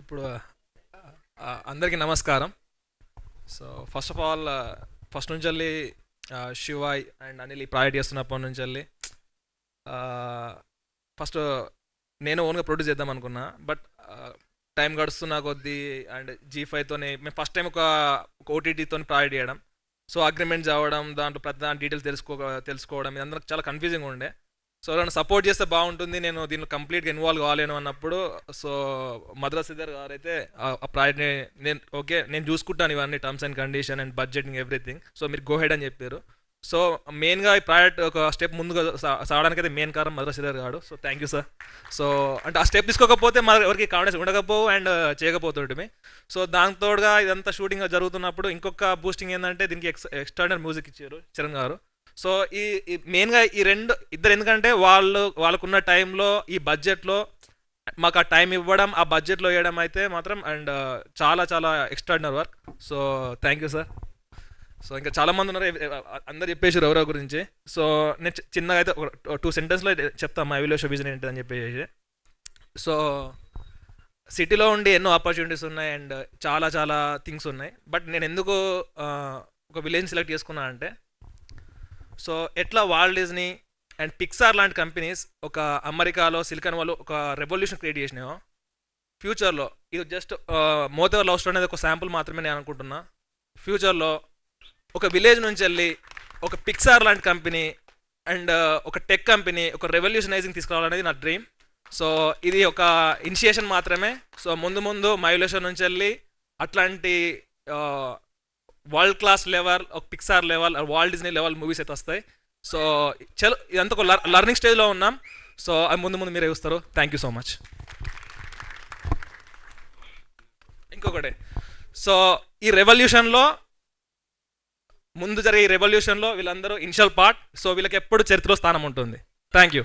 ఇప్పుడు అందరికీ నమస్కారం. So first of all first నుంచి వెళ్ళి శివాయ్ అండ్ అనిల్ ఈ ప్రాజెక్ట్ చేస్తున్నప్పటి నుంచి వెళ్ళి ఫస్ట్ నేను ఓన్గా ప్రొడ్యూస్ చేద్దాం అనుకున్నా. బట్ టైం గడుస్తున్న కొద్దీ అండ్ G5తోనే మేము ఫస్ట్ టైం ఒక ఓటీటీతో ప్రాజెక్ట్ చేయడం. సో అగ్రిమెంట్స్ అవ్వడం, దాంట్లో ప్రతి డీటెయిల్స్ తెలుసుకోవడం ఇదంతా చాలా కన్ఫ్యూజింగ్ ఉండే. సో నన్ను సపోర్ట్ చేస్తే బాగుంటుంది, నేను దీనిలో కంప్లీట్గా ఇన్వాల్వ్ కాలేను అన్నప్పుడు సో మద్రాస్ శ్రీధర్ గారు అయితే ఆ ప్రాజెక్ట్ని నేను చూసుకుంటాను, ఇవన్నీ terms and condition and budgeting everything, so మీరు గో హెడ్ అని చెప్పారు. సో మెయిన్గా ఈ ప్రాజెక్ట్ ఒక స్టెప్ ముందుగా సాగడానికి అయితే మెయిన్ కారణం మద్రాస్ శ్రీధర్ గారు. So thank you sir. So అంటే ఆ స్టెప్ తీసుకోకపోతే మన ఎవరికి కాన్ఫిడెన్స్ ఉండకపోవు అండ్ చేయకపోతుంటే. సో దాంతోడుగా ఇదంతా షూటింగ్ జరుగుతున్నప్పుడు ఇంకొక బూస్టింగ్ ఏంటంటే దీనికి ఎక్స్టర్నల్ మ్యూజిక్ ఇచ్చారు చరణ్ గారు. సో ఈ మెయిన్గా ఈ ఇద్దరు ఎందుకంటే వాళ్ళకున్న టైంలో ఈ బడ్జెట్లో మాకు ఆ టైం ఇవ్వడం, ఆ బడ్జెట్లో వేయడం అయితే మాత్రం అండ్ చాలా చాలా extraordinary work. So thank you sir. So ఇంకా చాలామంది ఉన్నారు, అందరు చెప్పేసారు ఎవరో గురించి. సో నేను చిన్నగా అయితే ఒక 2 సెంటెన్స్లో చెప్తాను మా ఎవాల్యుయేషన్ విజన్ ఏంటి అని చెప్పేసి. సో సిటీలో ఉండి ఎన్నో ఆపర్చునిటీస్ ఉన్నాయి అండ్ చాలా చాలా థింగ్స్ ఉన్నాయి. బట్ నేను ఎందుకు ఒక విలేజ్ సెలెక్ట్ చేసుకున్నా అంటే, సో ఎట్లా వాల్ట్ డిజ్నీ అండ్ పిక్సార్ లాంటి కంపెనీస్ ఒక అమెరికాలో సిలికాన్ వాళ్ళు ఒక రెవల్యూషన్ క్రియేట్ చేసినాయో, ఫ్యూచర్లో ఇది జస్ట్ మోతేవర్ లవ్ స్టోరీ అనేది ఒక శాంపుల్ మాత్రమే నేను అనుకుంటున్నా. ఫ్యూచర్లో ఒక విలేజ్ నుంచి వెళ్ళి ఒక పిక్సార్ లాంటి కంపెనీ అండ్ ఒక టెక్ కంపెనీ ఒక రెవల్యూషనైజింగ్ తీసుకురావాలనేది నా డ్రీమ్. సో ఇది ఒక ఇనిషియేషన్ మాత్రమే. సో ముందు ముందు మైలేషన్ నుంచి వెళ్ళి అట్లాంటి వరల్డ్ క్లాస్ లెవెల్, ఒక Pixar level, Walt Disney level movies అయితే వస్తాయి. సో చలో ఇదంతా ఒక లర్నింగ్ స్టేజ్లో ఉన్నాం. సో అది ముందు ముందు మీరే చూస్తారు. Thank you so much. ఇంకొకటి, సో ఈ రెవల్యూషన్లో ముందు జరిగే ఈ రెవల్యూషన్లో వీళ్ళందరూ ఇనిషియల్ పార్ట్. సో వీళ్ళకి ఎప్పుడు చరిత్రలో స్థానం ఉంటుంది. Thank you.